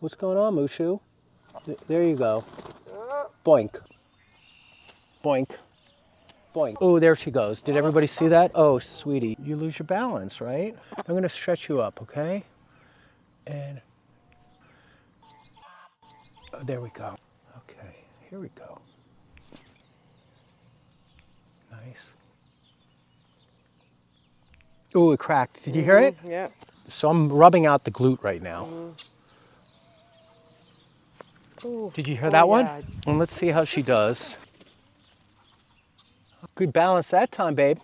What's going on, Mushu? There you go. Boink. Boink. Boink. Oh, there she goes. Did everybody see that? Oh, sweetie, you lose your balance, right? I'm gonna stretch you up, okay? And oh, there we go. Okay, here we go. Nice. Oh, it cracked. Did you hear it? Yeah. So I'm rubbing out the glute right now. Ooh. Did you hear that one? Yeah. And let's see how she does. Good balance that time, babe.